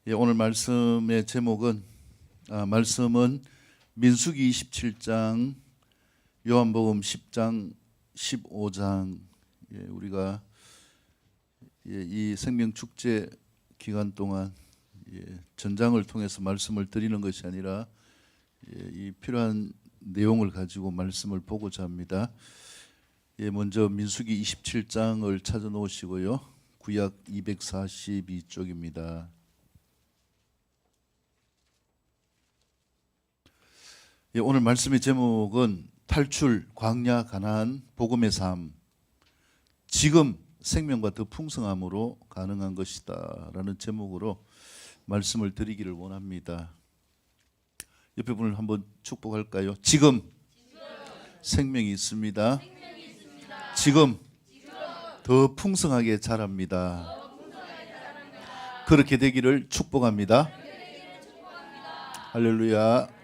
오늘 말씀의 제목은 말씀은 민수기 27장, 요한복음 10장, 15장. 우리가 이 생명축제 기간 동안 전장을 통해서 말씀을 드리는 것이 아니라 이 필요한 내용을 가지고 말씀을 보고자 합니다. 먼저 민수기 27장을 찾아 놓으시고요. 구약 242쪽입니다. 오늘 말씀의 제목은 탈출, 광야, 가나안, 복음의 삶. 지금 생명과 더 풍성함으로 가능한 것이다 라는 제목으로 말씀을 드리기를 원합니다. 옆에 분을 한번 축복할까요? 지금 생명이 있습니다. 지금 더 풍성하게 자랍니다. 그렇게 되기를 축복합니다. 할렐루야.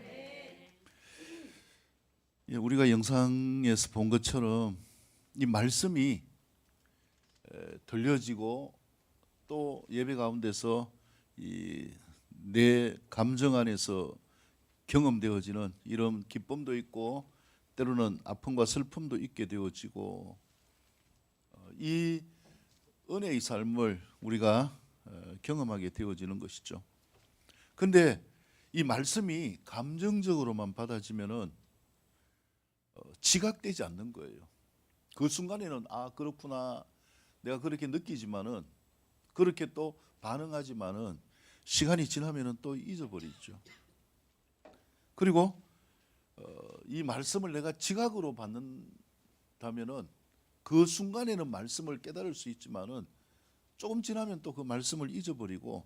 우리가 영상에서 본 것처럼 이 말씀이 들려지고 또 예배 가운데서 내 감정 안에서 경험되어지는 이런 기쁨도 있고 때로는 아픔과 슬픔도 있게 되어지고 이 은혜의 삶을 우리가 경험하게 되어지는 것이죠. 그런데 이 말씀이 감정적으로만 받아지면은 지각되지 않는 거예요. 그 순간에는 그렇구나, 내가 그렇게 느끼지만은, 그렇게 또 반응하지만은 시간이 지나면은 또 잊어버리죠. 그리고 이 말씀을 내가 지각으로 받는다면은 그 순간에는 말씀을 깨달을 수 있지만은 조금 지나면 또 그 말씀을 잊어버리고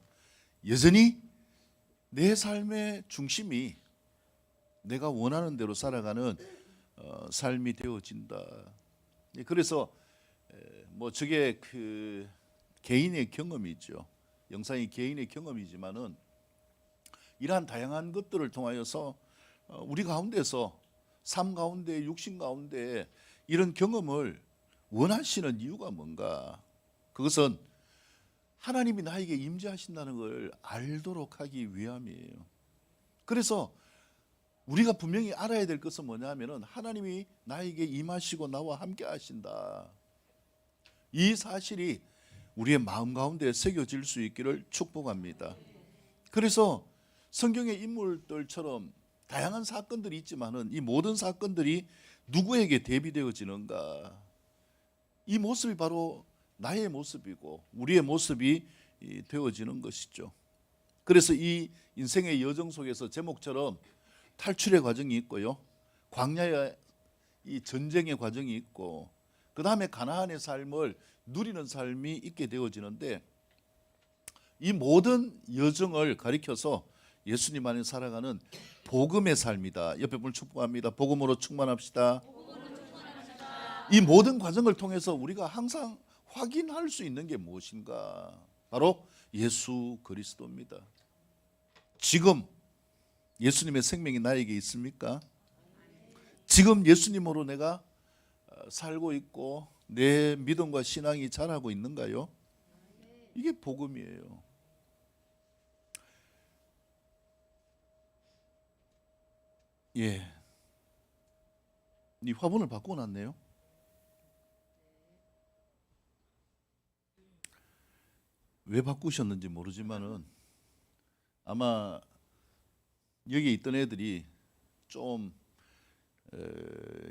여전히 내 삶의 중심이 내가 원하는 대로 살아가는 삶이 되어진다. 그래서 저게 그 개인의 경험이죠. 영상이 개인의 경험이지만은 이러한 다양한 것들을 통하여서 우리 가운데서 삶 가운데, 육신 가운데 이런 경험을 원하시는 이유가 뭔가? 그것은 하나님이 나에게 임재하신다는 걸 알도록 하기 위함이에요. 그래서 우리가 분명히 알아야 될 것은 뭐냐면은 하나님이 나에게 임하시고 나와 함께 하신다. 이 사실이 우리의 마음 가운데 새겨질 수 있기를 축복합니다. 그래서 성경의 인물들처럼 다양한 사건들이 있지만은 이 모든 사건들이 누구에게 대비되어지는가? 이 모습이 바로 나의 모습이고 우리의 모습이 되어지는 것이죠. 그래서 이 인생의 여정 속에서 제목처럼 탈출의 과정이 있고요, 광야의 이 전쟁의 과정이 있고, 그 다음에 가나안의 삶을 누리는 삶이 있게 되어지는데, 이 모든 여정을 가리켜서 예수님 안에 살아가는 복음의 삶이다. 옆에 분을 축복합니다. 복음으로 충만합시다. 이 모든 과정을 통해서 우리가 항상 확인할 수 있는 게 무엇인가? 바로 예수 그리스도입니다. 지금 예수님의 생명이 나에게 있습니까? 지금 예수님으로 내가 살고 있고 내 믿음과 신앙이 자라고 있는가요? 이게 복음이에요. 이 화분을 바꿔놨네요. 왜 바꾸셨는지 모르지만은 아마 여기 있던 애들이 좀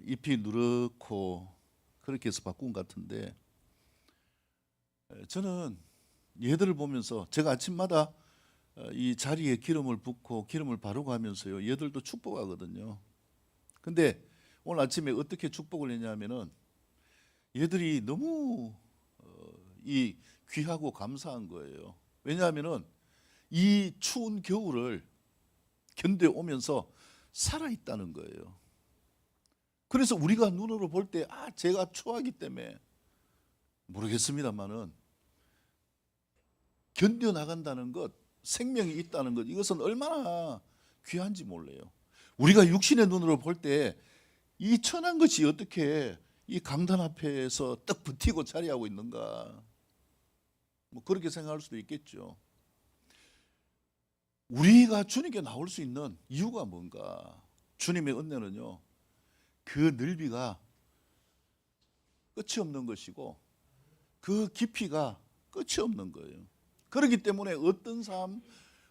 잎이 누렇고 그렇게 해서 바꾼 것 같은데, 저는 얘들을 보면서 제가 아침마다 이 자리에 기름을 붓고 기름을 바르고 하면서요, 얘들도 축복하거든요. 근데 오늘 아침에 어떻게 축복을 했냐면은 얘들이 너무 이 귀하고 감사한 거예요. 왜냐하면은 이 추운 겨울을 견뎌오면서 살아있다는 거예요. 그래서 우리가 눈으로 볼 때 제가 추하기 때문에 모르겠습니다만은 견뎌나간다는 것, 생명이 있다는 것, 이것은 얼마나 귀한지 몰라요. 우리가 육신의 눈으로 볼 때 이 천한 것이 어떻게 이 강단 앞에서 딱 버티고 자리하고 있는가, 그렇게 생각할 수도 있겠죠. 우리가 주님께 나올 수 있는 이유가 뭔가? 주님의 은혜는요, 그 넓이가 끝이 없는 것이고 그 깊이가 끝이 없는 거예요. 그렇기 때문에 어떤 삶,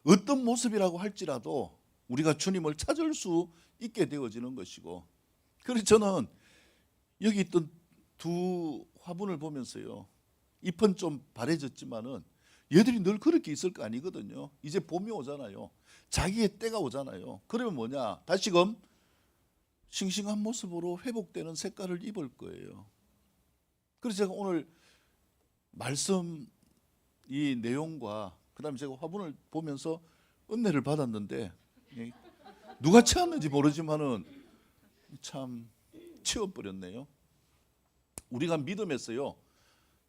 어떤 모습이라고 할지라도 우리가 주님을 찾을 수 있게 되어지는 것이고, 그래서 저는 여기 있던 두 화분을 보면서요, 잎은 좀 바래졌지만은 얘들이 늘 그렇게 있을 거 아니거든요. 이제 봄이 오잖아요. 자기의 때가 오잖아요. 그러면 뭐냐? 다시금 싱싱한 모습으로 회복되는 색깔을 입을 거예요. 그래서 제가 오늘 말씀 이 내용과 그다음에 제가 화분을 보면서 은혜를 받았는데, 누가 채웠는지 모르지만은 참 채워버렸네요. 우리가 믿음에서요,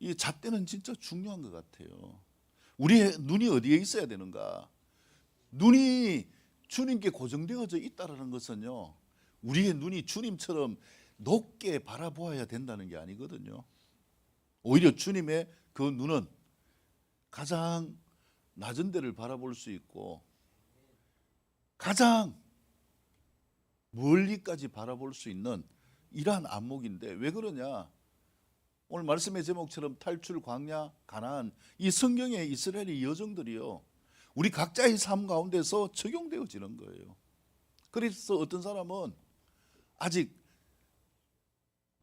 이 잣대는 진짜 중요한 것 같아요. 우리의 눈이 어디에 있어야 되는가? 눈이 주님께 고정되어져 있다는 것은요, 우리의 눈이 주님처럼 높게 바라보아야 된다는 게 아니거든요. 오히려 주님의 그 눈은 가장 낮은 데를 바라볼 수 있고 가장 멀리까지 바라볼 수 있는 이러한 안목인데, 왜 그러냐? 오늘 말씀의 제목처럼 탈출, 광야, 가나안, 이 성경의 이스라엘의 여정들이요, 우리 각자의 삶 가운데서 적용되어지는 거예요. 그래서 어떤 사람은 아직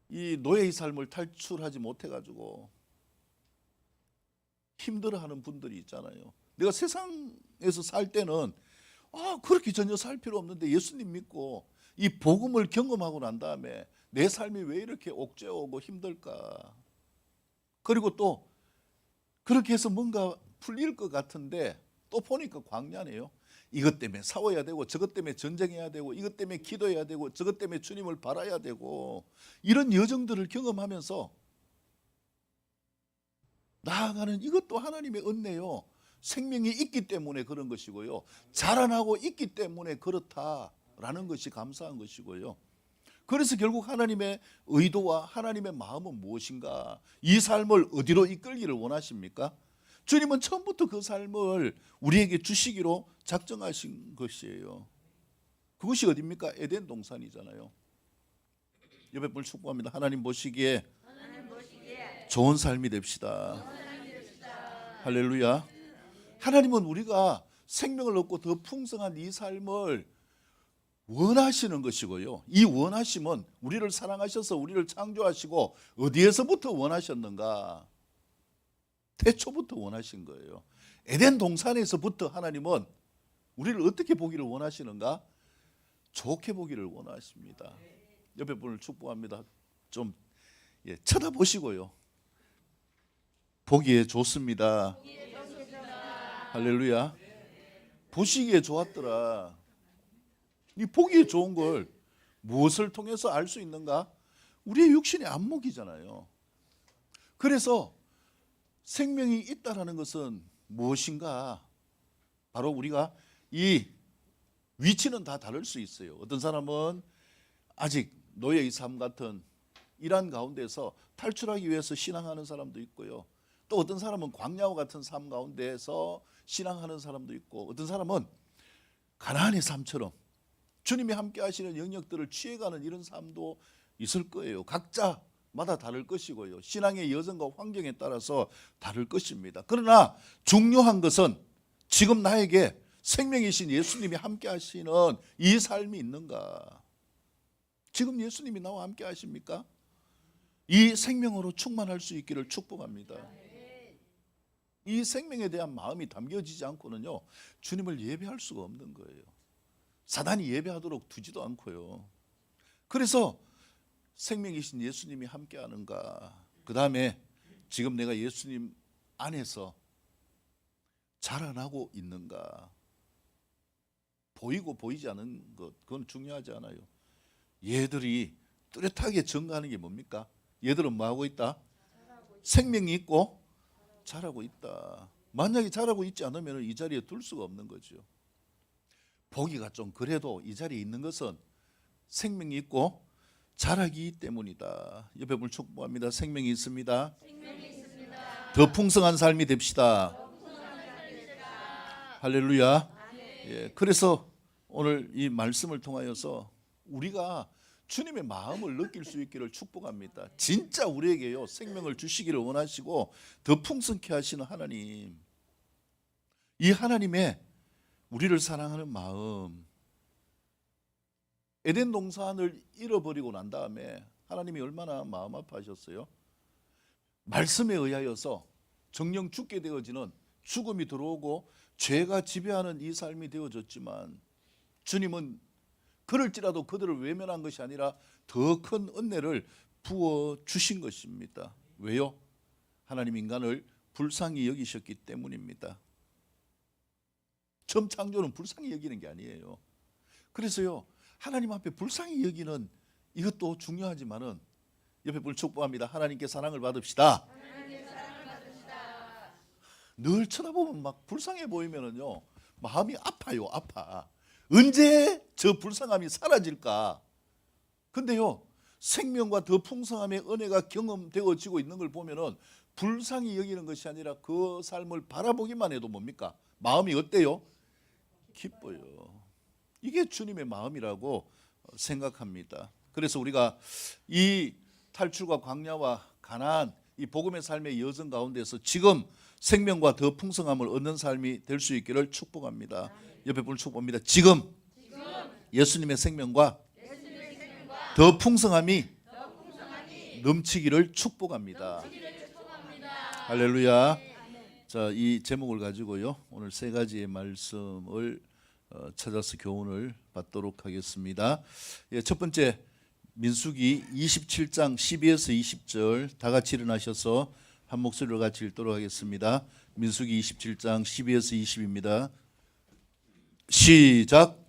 이 노예의 삶을 탈출하지 못해가지고 힘들어하는 분들이 있잖아요. 내가 세상에서 살 때는 그렇게 전혀 살 필요 없는데 예수님 믿고 이 복음을 경험하고 난 다음에 내 삶이 왜 이렇게 옥죄오고 힘들까? 그리고 또 그렇게 해서 뭔가 풀릴 것 같은데 또 보니까 광야네요. 이것 때문에 싸워야 되고 저것 때문에 전쟁해야 되고 이것 때문에 기도해야 되고 저것 때문에 주님을 바라야 되고, 이런 여정들을 경험하면서 나아가는 이것도 하나님의 은혜요. 생명이 있기 때문에 그런 것이고요, 자라나고 있기 때문에 그렇다라는 것이 감사한 것이고요. 그래서 결국 하나님의 의도와 하나님의 마음은 무엇인가? 이 삶을 어디로 이끌기를 원하십니까? 주님은 처음부터 그 삶을 우리에게 주시기로 작정하신 것이에요. 그것이 어디입니까? 에덴 동산이잖아요. 옆에 분 축복합니다. 하나님 보시기에 좋은 삶이 됩시다. 할렐루야. 하나님은 우리가 생명을 얻고 더 풍성한 이 삶을 원하시는 것이고요, 이 원하심은 우리를 사랑하셔서 우리를 창조하시고 어디에서부터 원하셨는가? 태초부터 원하신 거예요. 에덴 동산에서부터 하나님은 우리를 어떻게 보기를 원하시는가? 좋게 보기를 원하십니다. 옆에 분을 축복합니다. 좀 쳐다보시고요, 보기에 좋습니다. 할렐루야. 보시기에 좋았더라. 이 보기에 좋은 걸 무엇을 통해서 알 수 있는가? 우리의 육신의 안목이잖아요. 그래서 생명이 있다라는 것은 무엇인가? 바로 우리가 이 위치는 다 다를 수 있어요. 어떤 사람은 아직 노예의 삶 같은 이란 가운데서 탈출하기 위해서 신앙하는 사람도 있고요, 또 어떤 사람은 광야와 같은 삶 가운데서 신앙하는 사람도 있고, 어떤 사람은 가나안의 삶처럼 주님이 함께 하시는 영역들을 취해가는 이런 삶도 있을 거예요. 각자마다 다를 것이고요, 신앙의 여정과 환경에 따라서 다를 것입니다. 그러나 중요한 것은 지금 나에게 생명이신 예수님이 함께 하시는 이 삶이 있는가? 지금 예수님이 나와 함께 하십니까? 이 생명으로 충만할 수 있기를 축복합니다. 이 생명에 대한 마음이 담겨지지 않고는요, 주님을 예배할 수가 없는 거예요. 사단이 예배하도록 두지도 않고요. 그래서 생명이신 예수님이 함께하는가? 그 다음에 지금 내가 예수님 안에서 자라나고 있는가? 보이고 보이지 않은 것, 그건 중요하지 않아요. 얘들이 뚜렷하게 증거하는 게 뭡니까? 얘들은 뭐하고 있다? 생명이 있고 자라고 있다. 만약에 자라고 있지 않으면 이 자리에 둘 수가 없는 거죠. 보기가 좀 그래도 이 자리에 있는 것은 생명이 있고 자라기 때문이다. 옆에 분 축복합니다. 생명이 있습니다. 더 풍성한 삶이 됩시다. 할렐루야. 그래서 오늘 이 말씀을 통하여서 우리가 주님의 마음을 느낄 수 있기를 축복합니다. 진짜 우리에게요 생명을 주시기를 원하시고 더 풍성케 하시는 하나님, 이 하나님의 우리를 사랑하는 마음, 에덴 동산을 잃어버리고 난 다음에 하나님이 얼마나 마음 아파하셨어요? 말씀에 의하여서 정령 죽게 되어지는 죽음이 들어오고 죄가 지배하는 이 삶이 되어졌지만 주님은 그럴지라도 그들을 외면한 것이 아니라 더 큰 은혜를 부어 주신 것입니다. 왜요? 하나님 인간을 불쌍히 여기셨기 때문입니다. 처음 창조는 불쌍히 여기는 게 아니에요. 그래서요 하나님 앞에 불쌍히 여기는 이것도 중요하지만은 옆에 분 축복합니다. 하나님께 사랑을 받읍시다. 늘 쳐다보면 막 불쌍해 보이면은요 마음이 아파요. 아파. 언제 저 불쌍함이 사라질까? 근데요 생명과 더 풍성함의 은혜가 경험되어지고 있는 걸 보면은 불쌍히 여기는 것이 아니라 그 삶을 바라보기만 해도 뭡니까? 마음이 어때요? 기뻐요. 이게 주님의 마음이라고 생각합니다. 그래서 우리가 이 탈출과 광야와 가나안, 이 복음의 삶의 여정 가운데서 지금 생명과 더 풍성함을 얻는 삶이 될 수 있기를 축복합니다. 옆에 분을 축복합니다. 지금 예수님의 생명과 더 풍성함이 넘치기를 축복합니다. 할렐루야. 자, 이 제목을 가지고요 오늘 세 가지의 말씀을 찾아서 교훈을 받도록 하겠습니다. 첫 번째 민수기 27장 12에서 20절 다 같이 일어나셔서 한 목소리로 같이 읽도록 하겠습니다. 민수기 27장 12에서 20입니다. 시작.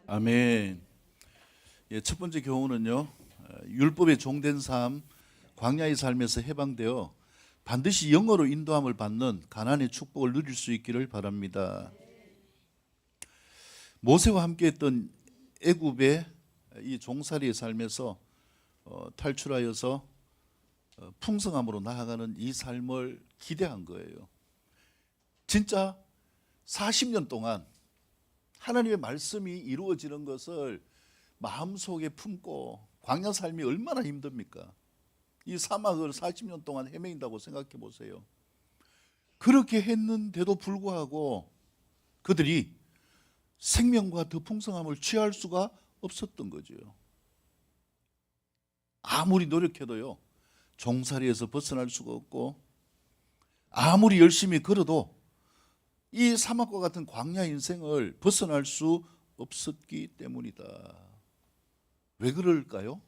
아멘. 첫 번째 교훈은요 율법의 종된 삶, 광야의 삶에서 해방되어 반드시 영어로 인도함을 받는 가나안의 축복을 누릴 수 있기를 바랍니다. 모세와 함께했던 애굽의 이 종살이의 삶에서 탈출하여서 풍성함으로 나아가는 이 삶을 기대한 거예요. 진짜 40년 동안 하나님의 말씀이 이루어지는 것을 마음속에 품고 광야 삶이 얼마나 힘듭니까? 이 사막을 40년 동안 헤맨다고 생각해 보세요. 그렇게 했는데도 불구하고 그들이 생명과 더 풍성함을 취할 수가 없었던 거죠. 아무리 노력해도요 종살이에서 벗어날 수가 없고 아무리 열심히 걸어도 이 사막과 같은 광야 인생을 벗어날 수 없었기 때문이다. 왜 그럴까요?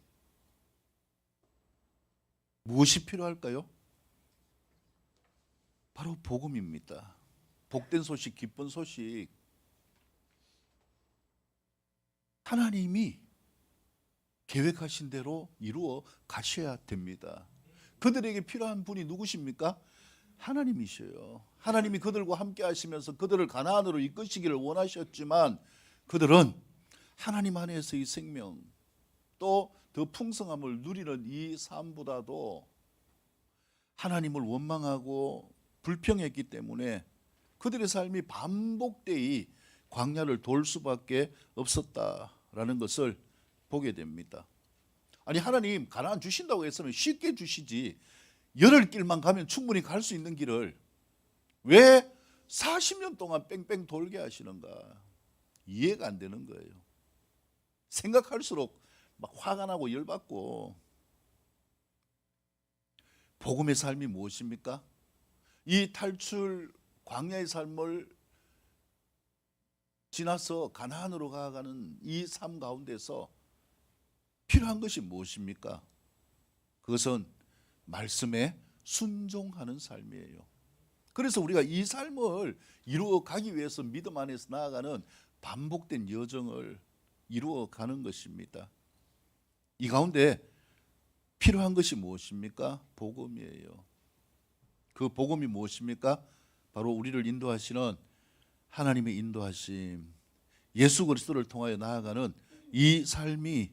무엇이 필요할까요? 바로 복음입니다. 복된 소식, 기쁜 소식. 하나님이 계획하신 대로 이루어 가셔야 됩니다. 그들에게 필요한 분이 누구십니까? 하나님이셔요. 하나님이 그들과 함께 하시면서 그들을 가나안으로 이끄시기를 원하셨지만 그들은 하나님 안에서의 생명 또 더 풍성함을 누리는 이 삶보다도 하나님을 원망하고 불평했기 때문에 그들의 삶이 반복되이 광야를 돌 수밖에 없었다라는 것을 보게 됩니다. 아니 하나님 가나안 주신다고 했으면 쉽게 주시지 열흘 길만 가면 충분히 갈 수 있는 길을 왜 40년 동안 뺑뺑 돌게 하시는가? 이해가 안 되는 거예요. 생각할수록 막 화가 나고 열받고. 복음의 삶이 무엇입니까? 이 탈출 광야의 삶을 지나서 가나안으로 가가는 이 삶 가운데서 필요한 것이 무엇입니까? 그것은 말씀에 순종하는 삶이에요. 그래서 우리가 이 삶을 이루어 가기 위해서 믿음 안에서 나아가는 반복된 여정을 이루어 가는 것입니다. 이 가운데 필요한 것이 무엇입니까? 복음이에요. 그 복음이 무엇입니까? 바로 우리를 인도하시는 하나님의 인도하심, 예수 그리스도를 통하여 나아가는 이 삶이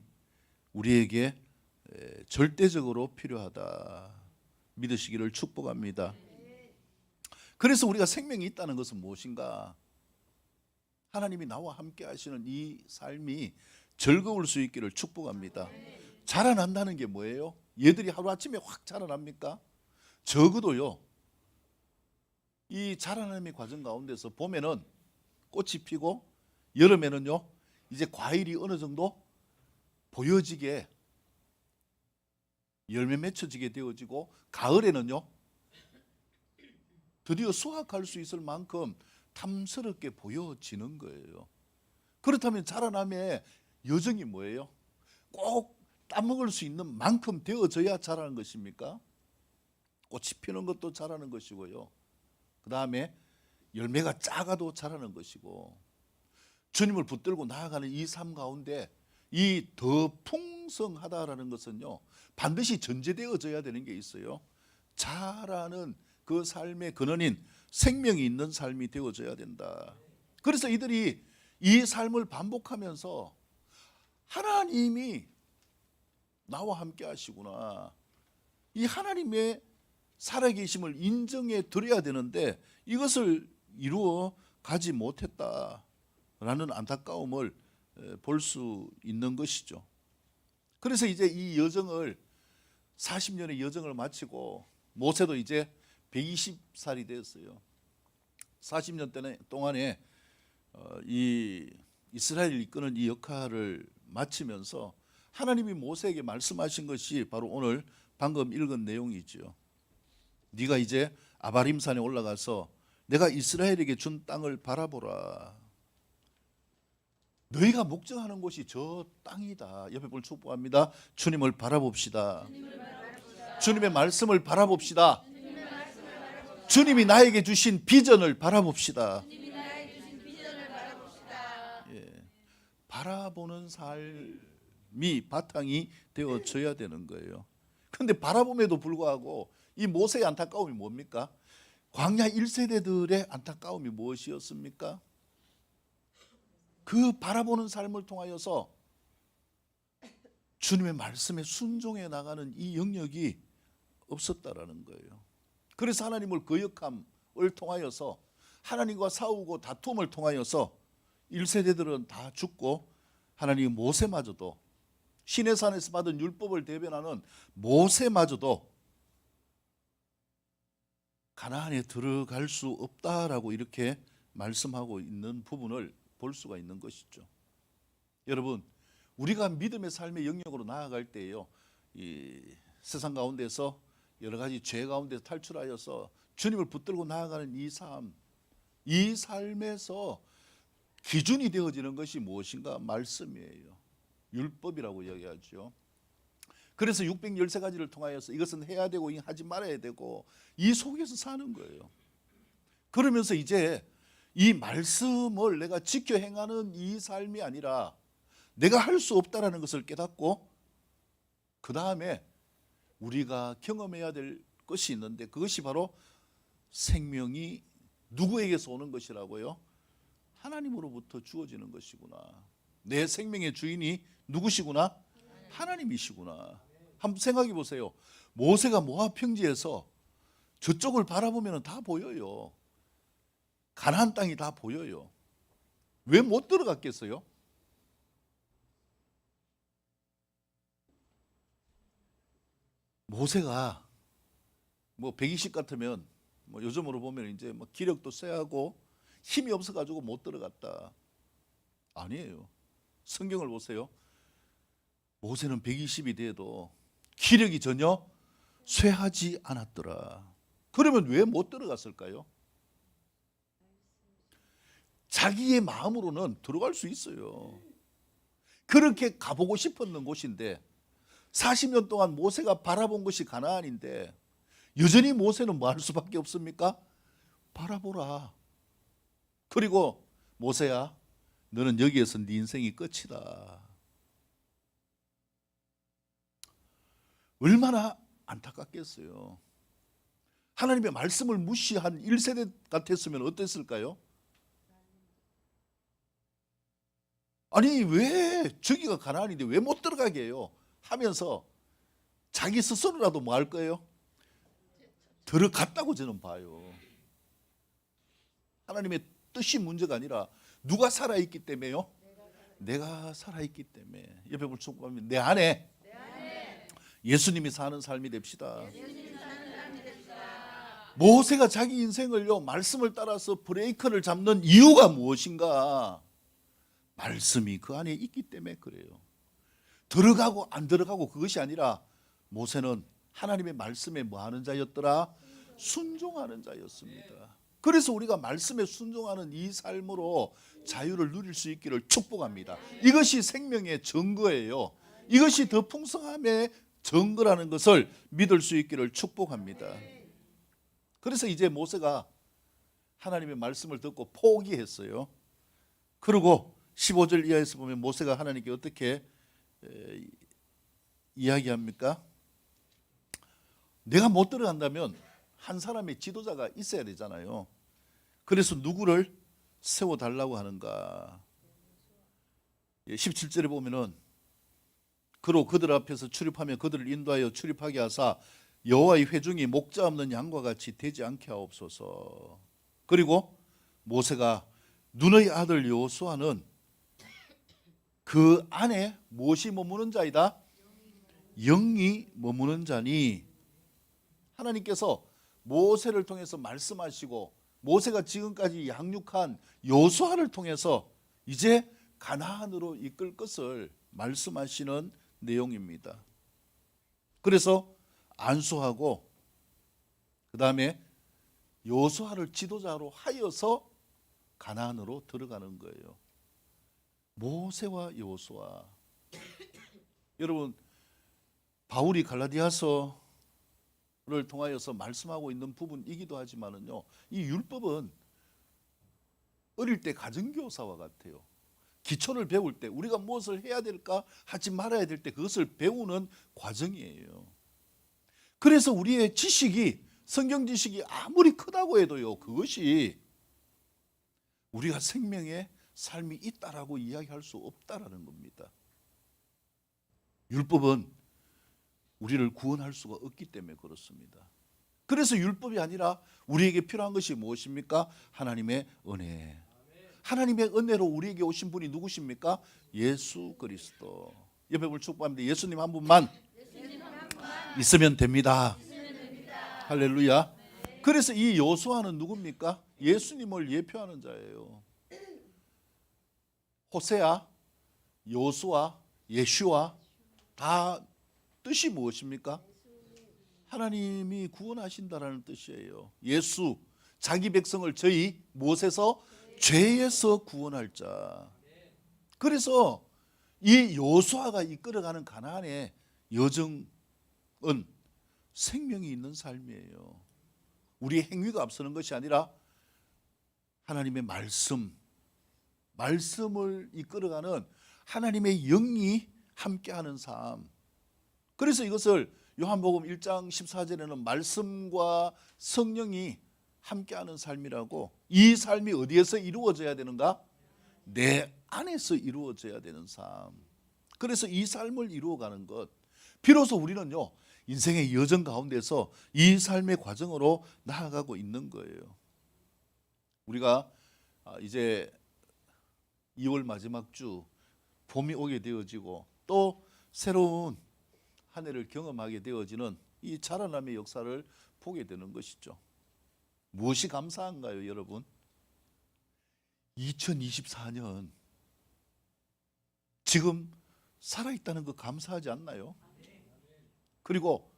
우리에게 절대적으로 필요하다 믿으시기를 축복합니다. 그래서 우리가 생명이 있다는 것은 무엇인가? 하나님이 나와 함께 하시는 이 삶이 즐거울 수 있기를 축복합니다. 자라난다는 게 뭐예요? 얘들이 하루아침에 확 자라납니까? 적어도요, 이 자라남의 과정 가운데서 봄에는 꽃이 피고 여름에는요 이제 과일이 어느 정도 보여지게 열매 맺혀지게 되어지고 가을에는요 드디어 수확할 수 있을 만큼 탐스럽게 보여지는 거예요. 그렇다면 자라남의 여정이 뭐예요? 꼭 따먹을 수 있는 만큼 되어져야 자라는 것입니까? 꽃이 피는 것도 자라는 것이고요, 그 다음에 열매가 작아도 자라는 것이고, 주님을 붙들고 나아가는 이 삶 가운데 이 더 풍성하다라는 것은요 반드시 전제되어져야 되는 게 있어요. 자라는 그 삶의 근원인 생명이 있는 삶이 되어져야 된다. 그래서 이들이 이 삶을 반복하면서 하나님이 나와 함께 하시구나, 이 하나님의 살아계심을 인정해 드려야 되는데 이것을 이루어 가지 못했다라는 안타까움을 볼 수 있는 것이죠. 그래서 이제 이 여정을 40년의 여정을 마치고 모세도 이제 120살이 되었어요. 40년 동안에 이 이스라엘을 이끄는 이 역할을 마치면서 하나님이 모세에게 말씀하신 것이 바로 오늘 방금 읽은 내용이죠. 네가 이제 아바림산에 올라가서 내가 이스라엘에게 준 땅을 바라보라. 너희가 목적하는 곳이 저 땅이다. 옆에 볼 축복합니다. 주님을 바라봅시다. 주님의 말씀을 바라봅시다. 주님이 나에게 주신 비전을 바라봅시다. 예, 바라보는 삶이 바탕이 되어져야 되는 거예요. 그런데 바라봄에도 불구하고 이 모세의 안타까움이 뭡니까? 광야 1세대들의 안타까움이 무엇이었습니까? 그 바라보는 삶을 통하여서 주님의 말씀에 순종해 나가는 이 영역이 없었다라는 거예요. 그래서 하나님을 거역함을 통하여서 하나님과 싸우고 다툼을 통하여서 1세대들은 다 죽고 하나님 모세마저도 시내산에서 받은 율법을 대변하는 모세마저도 가나안에 들어갈 수 없다라고 이렇게 말씀하고 있는 부분을 볼 수가 있는 것이죠. 여러분, 우리가 믿음의 삶의 영역으로 나아갈 때에요, 이 세상 가운데서 여러 가지 죄 가운데서 탈출하여서 주님을 붙들고 나아가는 이 삶, 이 삶에서 기준이 되어지는 것이 무엇인가? 말씀이에요. 율법이라고 이야기하죠. 그래서 613가지를 통하여서 이것은 해야 되고 하지 말아야 되고 이 속에서 사는 거예요. 그러면서 이제 이 말씀을 내가 지켜 행하는 이 삶이 아니라 내가 할 수 없다라는 것을 깨닫고 그 다음에 우리가 경험해야 될 것이 있는데 그것이 바로 생명이 누구에게서 오는 것이라고요? 하나님으로부터 주어지는 것이구나. 내 생명의 주인이 누구시구나? 하나님이시구나. 한번 생각해 보세요. 모세가 모압 평지에서 저쪽을 바라보면 다 보여요. 가나안 땅이 다 보여요. 왜 못 들어갔겠어요? 모세가 뭐 120 같으면 뭐 요즘으로 보면 이제 뭐 기력도 쇠하고 힘이 없어가지고 못 들어갔다. 아니에요. 성경을 보세요. 모세는 120이 돼도 기력이 전혀 쇠하지 않았더라. 그러면 왜 못 들어갔을까요? 자기의 마음으로는 들어갈 수 있어요. 그렇게 가보고 싶었는 곳인데 40년 동안 모세가 바라본 것이 가나안인데 여전히 모세는 뭐 할 수밖에 없습니까? 바라보라. 그리고 모세야, 너는 여기에서 네 인생이 끝이다. 얼마나 안타깝겠어요. 하나님의 말씀을 무시한 1세대 같았으면 어땠을까요? 아니 왜 저기가 가나안인데 왜 못 들어가게 해요? 하면서 자기 스스로라도 뭐 할 거예요? 들어갔다고 저는 봐요. 하나님의 뜻이 문제가 아니라 누가 살아있기 때문에요? 내가 살아있기 때문에. 옆에 볼 축복하면 내 안에 예수님이 사는 삶이 됩시다. 모세가 자기 인생을요 말씀을 따라서 브레이크를 잡는 이유가 무엇인가? 말씀이 그 안에 있기 때문에 그래요. 들어가고 안 들어가고 그것이 아니라 모세는 하나님의 말씀에 뭐 하는 자였더라? 순종하는 자였습니다. 그래서 우리가 말씀에 순종하는 이 삶으로 자유를 누릴 수 있기를 축복합니다. 이것이 생명의 증거예요. 이것이 더 풍성함의 증거라는 것을 믿을 수 있기를 축복합니다. 그래서 이제 모세가 하나님의 말씀을 듣고 포기했어요. 그리고 15절 이하에서 보면 모세가 하나님께 어떻게 이야기합니까? 내가 못 들어간다면 한 사람의 지도자가 있어야 되잖아요. 그래서 누구를 세워달라고 하는가? 17절에 보면은 그로 그들 앞에서 출입하며 그들을 인도하여 출입하게 하사 여호와의 회중이 목자 없는 양과 같이 되지 않게 하옵소서. 그리고 모세가 눈의 아들 여호수아는 그 안에 무엇이 머무는 자이다? 영이 머무는 자니. 하나님께서 모세를 통해서 말씀하시고 모세가 지금까지 양육한 여호수아를 통해서 이제 가나안으로 이끌 것을 말씀하시는 내용입니다. 그래서 안수하고 그 다음에 여호수아를 지도자로 하여서 가나안으로 들어가는 거예요. 모세와 여호수아. 여러분 바울이 갈라디아서를 통하여서 말씀하고 있는 부분이기도 하지만은요, 이 율법은 어릴 때 가정교사와 같아요. 기초를 배울 때 우리가 무엇을 해야 될까 하지 말아야 될 때 그것을 배우는 과정이에요. 그래서 우리의 지식이 성경 지식이 아무리 크다고 해도요 그것이 우리가 생명의 삶이 있다라고 이야기할 수 없다라는 겁니다. 율법은 우리를 구원할 수가 없기 때문에 그렇습니다. 그래서 율법이 아니라 우리에게 필요한 것이 무엇입니까? 하나님의 은혜. 하나님의 은혜로 우리에게 오신 분이 누구십니까? 예수 그리스도. 옆에 볼 축복합니다. 예수님 한 분만 있으면 됩니다. 할렐루야. 그래서 이 여호수아는 누굽니까? 예수님을 예표하는 자예요. 호세아, 여호수아, 예슈아 다 뜻이 무엇입니까? 하나님이 구원하신다라는 뜻이에요. 예수, 자기 백성을 저희 못에서 죄에서 구원할 자. 그래서 이 여호수아가 이끌어가는 가나안의 여정은 생명이 있는 삶이에요. 우리의 행위가 앞서는 것이 아니라 하나님의 말씀을 이끌어가는 하나님의 영이 함께하는 삶. 그래서 이것을 요한복음 1장 14절에는 말씀과 성령이 함께하는 삶이라고. 이 삶이 어디에서 이루어져야 되는가? 내 안에서 이루어져야 되는 삶. 그래서 이 삶을 이루어가는 것, 비로소 우리는요 인생의 여정 가운데서 이 삶의 과정으로 나아가고 있는 거예요. 우리가 이제 2월 마지막 주 봄이 오게 되어지고 또 새로운 한 해를 경험하게 되어지는 이 자라남의 역사를 보게 되는 것이죠. 무엇이 감사한가요, 여러분? 2024년 지금 살아있다는 거 감사하지 않나요? 그리고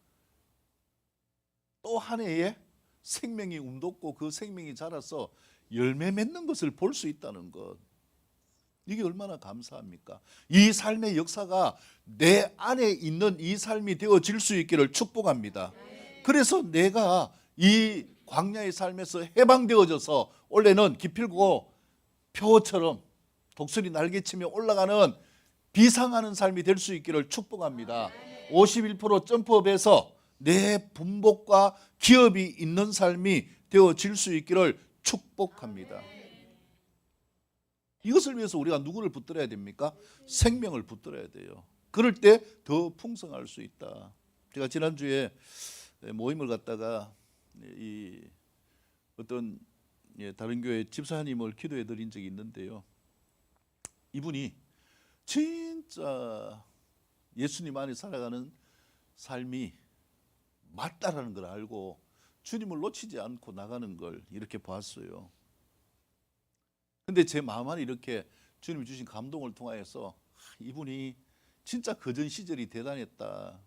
또 한 해에 생명이 움돋고 그 생명이 자라서 열매 맺는 것을 볼 수 있다는 것, 이게 얼마나 감사합니까? 이 삶의 역사가 내 안에 있는 이 삶이 되어질 수 있기를 축복합니다. 그래서 내가 이 광야의 삶에서 해방되어져서 원래는 기필고 표처럼 독수리 날개치며 올라가는 비상하는 삶이 될 수 있기를 축복합니다. 51% 점프업에서 내 분복과 기업이 있는 삶이 되어질 수 있기를 축복합니다. 이것을 위해서 우리가 누구를 붙들어야 됩니까? 생명을 붙들어야 돼요. 그럴 때 더 풍성할 수 있다. 제가 지난주에 모임을 갖다가 이 어떤 다른 교회 집사님을 기도해 드린 적이 있는데요. 이분이 진짜 예수님 안에 살아가는 삶이 맞다라는 걸 알고 주님을 놓치지 않고 나가는 걸 이렇게 봤어요. 근데 제 마음 안에 이렇게 주님이 주신 감동을 통하여서 이분이 진짜 그전 시절이 대단했다.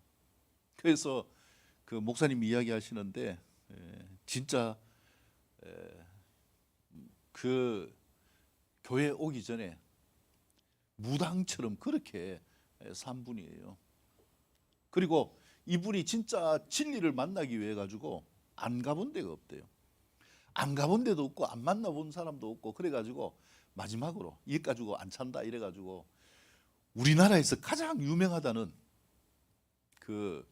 그래서 그 목사님이 이야기하시는데 진짜 그 교회 오기 전에 무당처럼 그렇게 산 분이에요. 그리고 이분이 진짜 진리를 만나기 위해 가지고 안 가본 데가 없대요. 안 가본 데도 없고 안 만나본 사람도 없고, 그래가지고 마지막으로 이것 가지고 안 찬다 이래가지고 우리나라에서 가장 유명하다는 그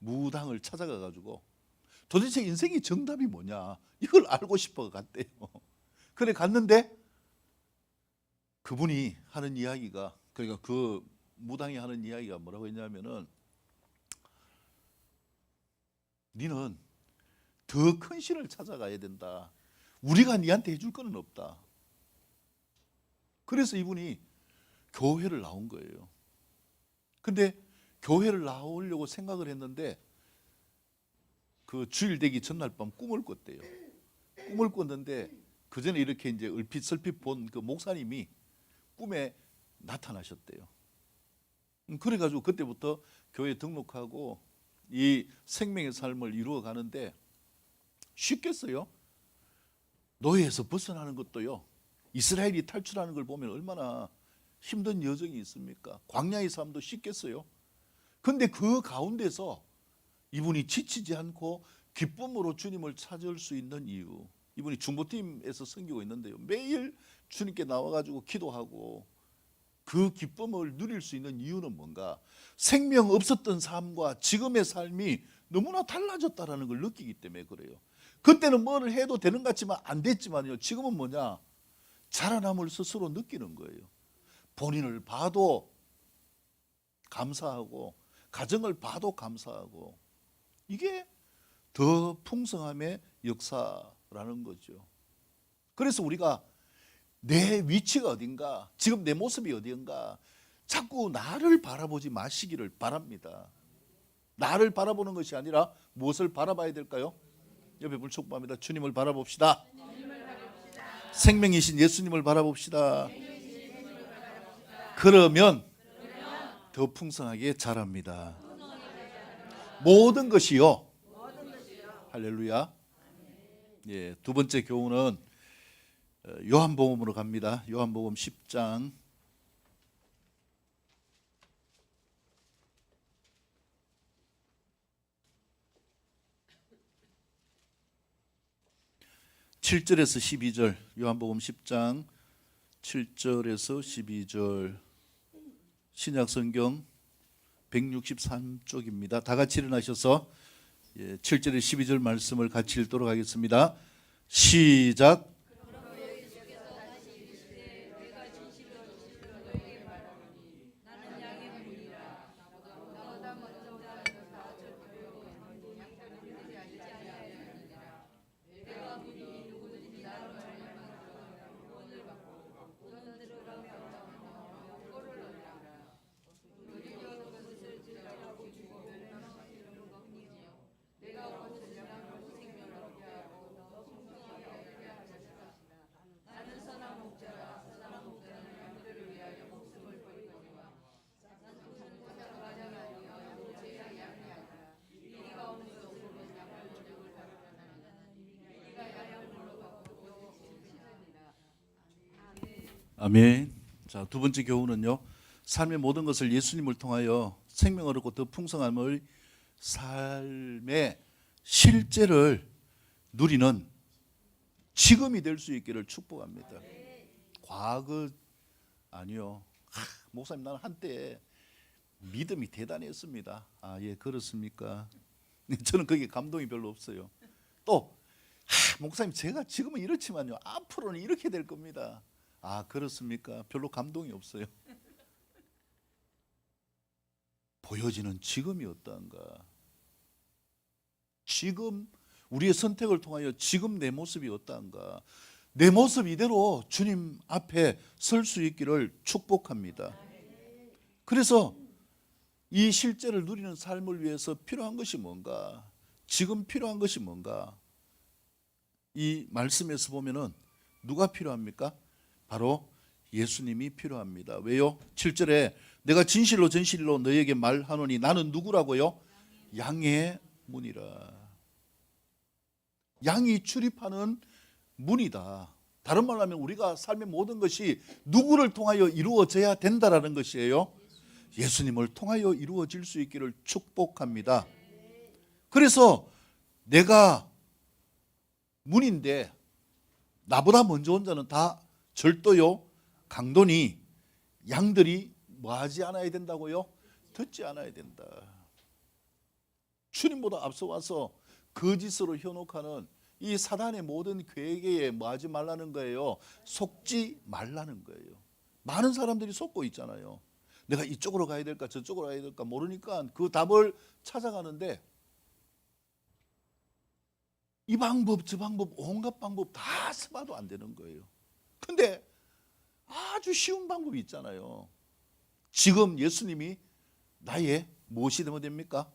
무당을 찾아가 가지고 도대체 인생의 정답이 뭐냐 이걸 알고 싶어 갔대요. 그래 갔는데 그분이 하는 이야기가, 그러니까 그 무당이 하는 이야기가 뭐라고 했냐면은, 니는 더 큰 신을 찾아가야 된다. 우리가 니한테 해줄 거는 없다. 그래서 이분이 교회를 나온 거예요. 근데 교회를 나오려고 생각을 했는데 그 주일 되기 전날 밤 꿈을 꿨대요. 꿈을 꿨는데 그 전에 이렇게 이제 얼핏설핏 본 그 목사님이 꿈에 나타나셨대요. 그래가지고 그때부터 교회 등록하고 이 생명의 삶을 이루어 가는데 쉽겠어요? 노예에서 벗어나는 것도요, 이스라엘이 탈출하는 걸 보면 얼마나 힘든 여정이 있습니까? 광야의 삶도 쉽겠어요? 근데 그 가운데서 이분이 지치지 않고 기쁨으로 주님을 찾을 수 있는 이유, 이분이 중보팀에서 섬기고 있는데요, 매일 주님께 나와가지고 기도하고 그 기쁨을 누릴 수 있는 이유는 뭔가? 생명 없었던 삶과 지금의 삶이 너무나 달라졌다는 걸 느끼기 때문에 그래요. 그때는 뭐를 해도 되는 것 같지만 안 됐지만요, 지금은 뭐냐? 자라남을 스스로 느끼는 거예요. 본인을 봐도 감사하고 가정을 봐도 감사하고, 이게 더 풍성함의 역사라는 거죠. 그래서 우리가 내 위치가 어딘가, 지금 내 모습이 어딘가 자꾸 나를 바라보지 마시기를 바랍니다. 나를 바라보는 것이 아니라 무엇을 바라봐야 될까요? 옆에 불촉합니다. 주님을 바라봅시다. 생명이신 예수님을 바라봅시다. 그러면 더 풍성하게 자랍니다. 모든 것이요. 할렐루야. 예, 두 번째 교훈은 요한복음으로 갑니다. 요한복음 10장 7절에서 12절, 요한복음 10장 7절에서 12절, 신약성경 163쪽입니다. 다 같이 일어나셔서 7절에 12절 말씀을 같이 읽도록 하겠습니다. 시작. 아멘. 자, 두 번째 교훈은요. 삶의 모든 것을 예수님을 통하여 생명을 얻고 더 풍성함의 삶의 실제를 누리는 지금이 될 수 있기를 축복합니다. 과거 아니요. 목사님 나는 한때 믿음이 대단했습니다. 아, 예, 그렇습니까? 저는 거기에 감동이 별로 없어요. 또 목사님 제가 지금은 이렇지만요. 앞으로는 이렇게 될 겁니다. 아, 그렇습니까? 별로 감동이 없어요. 보여지는 지금이 어떠한가? 지금 우리의 선택을 통하여 지금 내 모습이 어떠한가? 내 모습 이대로 주님 앞에 설 수 있기를 축복합니다. 그래서 이 실제를 누리는 삶을 위해서 필요한 것이 뭔가? 지금 필요한 것이 뭔가? 이 말씀에서 보면은 누가 필요합니까? 바로 예수님이 필요합니다. 왜요? 7절에 내가 진실로 진실로 너에게 말하노니 나는 누구라고요? 양의 문이라. 양이 출입하는 문이다. 다른 말로 하면 우리가 삶의 모든 것이 누구를 통하여 이루어져야 된다라는 것이에요. 예수님을 통하여 이루어질 수 있기를 축복합니다. 그래서 내가 문인데 나보다 먼저 온 자는 다 절도요 강도니 양들이 뭐하지 않아야 된다고요? 듣지 않아야 된다. 주님보다 앞서 와서 거짓으로 현혹하는 이 사단의 모든 계획에 뭐하지 말라는 거예요? 속지 말라는 거예요. 많은 사람들이 속고 있잖아요. 내가 이쪽으로 가야 될까 저쪽으로 가야 될까 모르니까 그 답을 찾아가는데 이 방법 저 방법 온갖 방법 다 써봐도 안 되는 거예요. 근데 아주 쉬운 방법이 있잖아요. 지금 예수님이 나의 무엇이 되면 됩니까?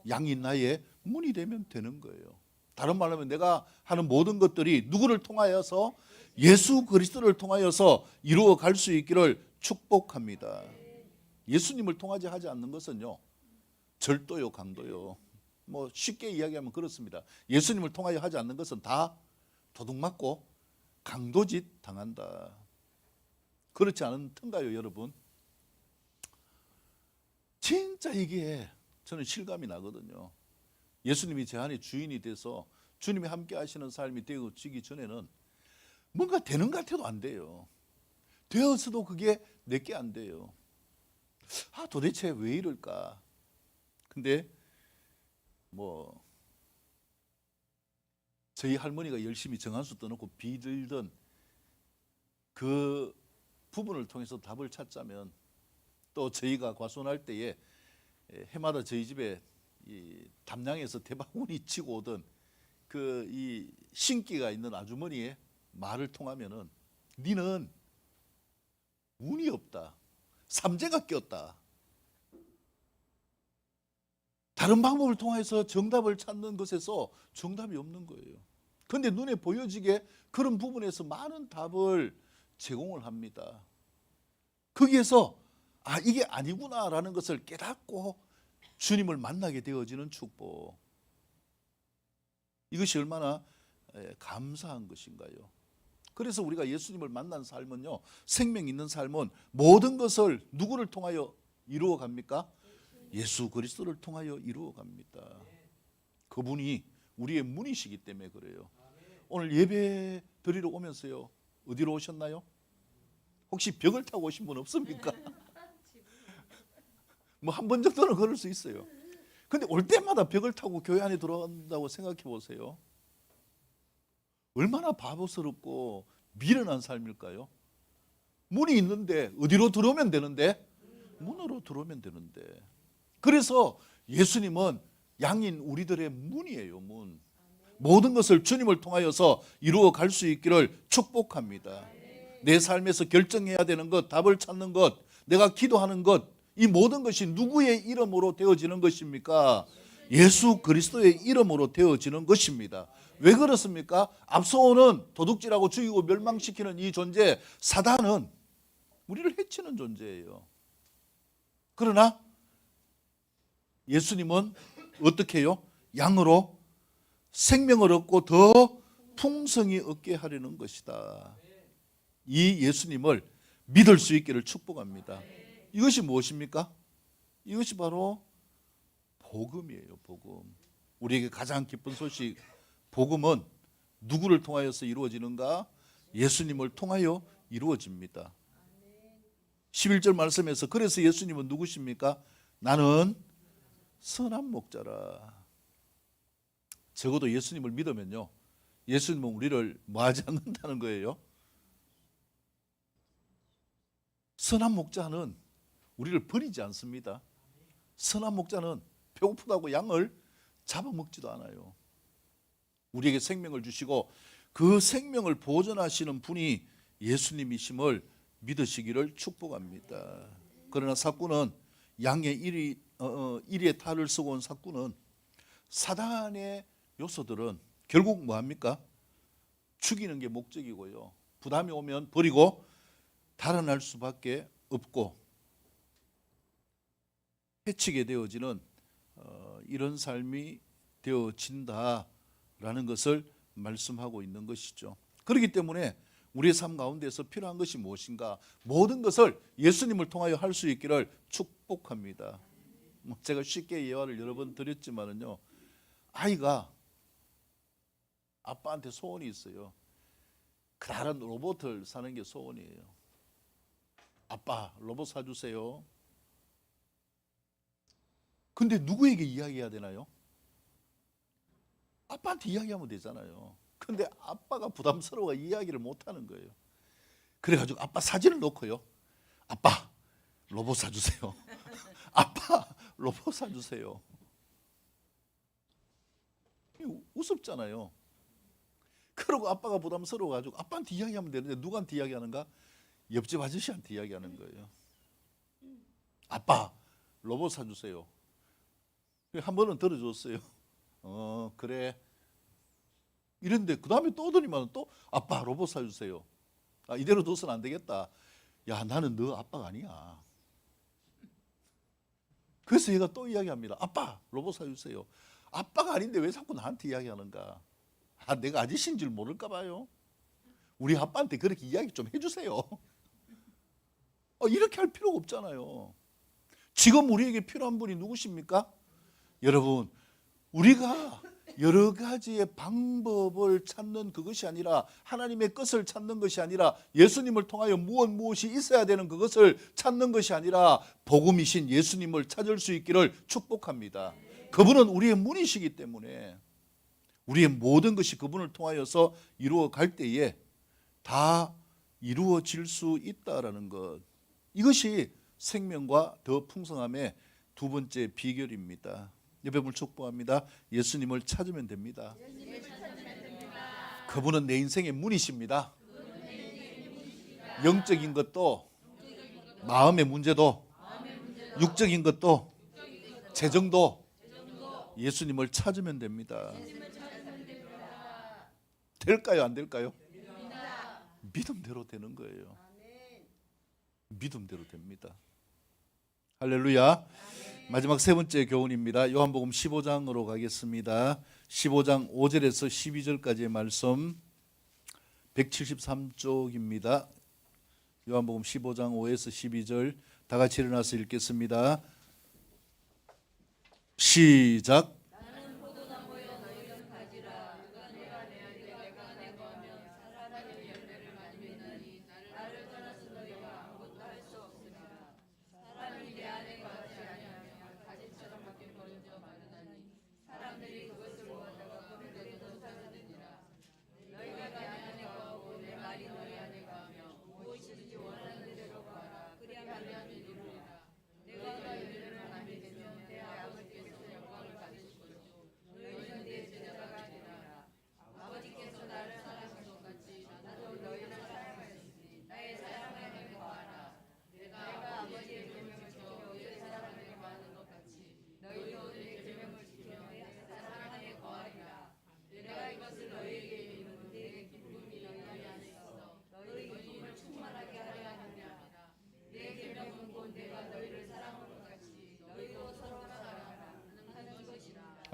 양인 나의 문이 되면 되는 거예요. 다른 말로 하면 내가 하는 모든 것들이 누구를 통하여서 예수 그리스도를 통하여서 이루어 갈 수 있기를 축복합니다. 예수님을 통하지 하지 않는 것은요 절도요 강도요 뭐 쉽게 이야기하면 그렇습니다. 예수님을 통하여 하지 않는 것은 다 도둑맞고 강도짓 당한다. 그렇지 않던가요 여러분? 진짜 이게 저는 실감이 나거든요. 예수님이 제 안에 주인이 돼서 주님이 함께 하시는 삶이 되어지기 전에는 뭔가 되는 것 같아도 안 돼요. 되어서도 그게 내게 안 돼요. 아, 도대체 왜 이럴까? 근데 뭐 저희 할머니가 열심히 정한수 떠놓고 비들던 그 부분을 통해서 답을 찾자면 또 저희가 과수원할 때에 해마다 저희 집에 이 담양에서 대바구니 치고 오던 그 이 신기가 있는 아주머니의 말을 통하면은 니는 운이 없다. 삼재가 꼈다. 다른 방법을 통해서 정답을 찾는 것에서 정답이 없는 거예요. 그런데 눈에 보여지게 그런 부분에서 많은 답을 제공을 합니다. 거기에서 아 이게 아니구나라는 것을 깨닫고 주님을 만나게 되어지는 축복. 이것이 얼마나 감사한 것인가요? 그래서 우리가 예수님을 만난 삶은요 생명 있는 삶은 모든 것을 누구를 통하여 이루어 갑니까? 예수 그리스도를 통하여 이루어 갑니다. 그분이 우리의 문이시기 때문에 그래요. 오늘 예배 드리러 오면서요 어디로 오셨나요? 혹시 벽을 타고 오신 분 없습니까? 뭐 한 번 정도는 걸을 수 있어요. 근데 올 때마다 벽을 타고 교회 안에 들어간다고 생각해 보세요. 얼마나 바보스럽고 미련한 삶일까요? 문이 있는데 어디로 들어오면 되는데? 문으로 들어오면 되는데. 그래서 예수님은 양인 우리들의 문이에요. 문. 모든 것을 주님을 통하여서 이루어 갈 수 있기를 축복합니다. 내 삶에서 결정해야 되는 것, 답을 찾는 것, 내가 기도하는 것, 이 모든 것이 누구의 이름으로 되어지는 것입니까? 예수 그리스도의 이름으로 되어지는 것입니다. 왜 그렇습니까? 앞서오는 도둑질하고 죽이고 멸망시키는 이 존재 사단은 우리를 해치는 존재예요. 그러나 예수님은 어떻게 해요? 양으로 생명을 얻고 더 풍성히 얻게 하려는 것이다. 이 예수님을 믿을 수 있기를 축복합니다. 이것이 무엇입니까? 이것이 바로 복음이에요. 복음. 우리에게 가장 기쁜 소식, 복음은 누구를 통하여서 이루어지는가? 예수님을 통하여 이루어집니다. 11절 말씀에서 그래서 예수님은 누구십니까? 나는 선한 목자라. 적어도 예수님을 믿으면요, 예수님은 우리를 뭐하지 않는다는 거예요? 선한 목자는 우리를 버리지 않습니다. 선한 목자는 배고프다고 양을 잡아먹지도 않아요. 우리에게 생명을 주시고 그 생명을 보존하시는 분이 예수님이심을 믿으시기를 축복합니다. 그러나 사꾼은 양의 이리에 탈을 쓰고 온 사꾼은 사단의 요소들은 결국 뭐합니까? 죽이는 게 목적이고요. 부담이 오면 버리고 달아날 수밖에 없고 해치게 되어지는 이런 삶이 되어진다라는 것을 말씀하고 있는 것이죠. 그렇기 때문에 우리의 삶 가운데서 필요한 것이 무엇인가? 모든 것을 예수님을 통하여 할 수 있기를 축복합니다. 제가 쉽게 예화를 여러 번 드렸지만은요, 아이가 아빠한테 소원이 있어요. 크다란 로봇을 사는 게 소원이에요. 아빠, 로봇 사주세요. 근데 누구에게 이야기해야 되나요? 아빠한테 이야기하면 되잖아요. 근데 아빠가 부담스러워 이야기를 못하는 거예요. 그래가지고 아빠 사진을 놓고요, 아빠 로봇 사주세요. 아빠 로봇 사주세요. 우습잖아요. 그러고 아빠가 부담스러워가지고 아빠한테 이야기하면 되는데 누구한테 이야기하는가? 옆집 아저씨한테 이야기하는 거예요. 아빠 로봇 사주세요. 한 번은 들어줬어요. 그래. 이랬는데 그 다음에 또 오더니만 또 아빠 로봇 사주세요. 이대로 둬서는 안 되겠다. 야, 나는 너 아빠가 아니야. 그래서 얘가 또 이야기합니다. 아빠 로봇 사주세요. 아빠가 아닌데 왜 자꾸 나한테 이야기하는가? 내가 아저씨인 줄 모를까 봐요. 우리 아빠한테 그렇게 이야기 좀 해주세요. 이렇게 할 필요가 없잖아요. 지금 우리에게 필요한 분이 누구십니까? 여러분, 우리가 여러 가지의 방법을 찾는 그것이 아니라, 하나님의 뜻을 찾는 것이 아니라, 예수님을 통하여 무엇이 있어야 되는 그것을 찾는 것이 아니라 복음이신 예수님을 찾을 수 있기를 축복합니다. 그분은 우리의 문이시기 때문에 우리의 모든 것이 그분을 통하여서 이루어갈 때에 다 이루어질 수 있다라는 것, 이것이 생명과 더 풍성함의 두 번째 비결입니다. 옆에 분 축복합니다. 예수님을 찾으면 됩니다. 그분은 내 인생의 문이십니다. 영적인 것도, 마음의 문제도, 육적인 것도, 재정도 예수님을 찾으면 됩니다. 될까요? 안 될까요? 믿음대로 되는 거예요. 믿음대로 됩니다. 할렐루야. 마지막 세 번째 교훈입니다. 요한복음 15장으로 가겠습니다. 15장 5절에서 12절까지의 말씀, 173쪽입니다. 요한복음 15장 5에서 12절 다 같이 일어나서 읽겠습니다. 시작.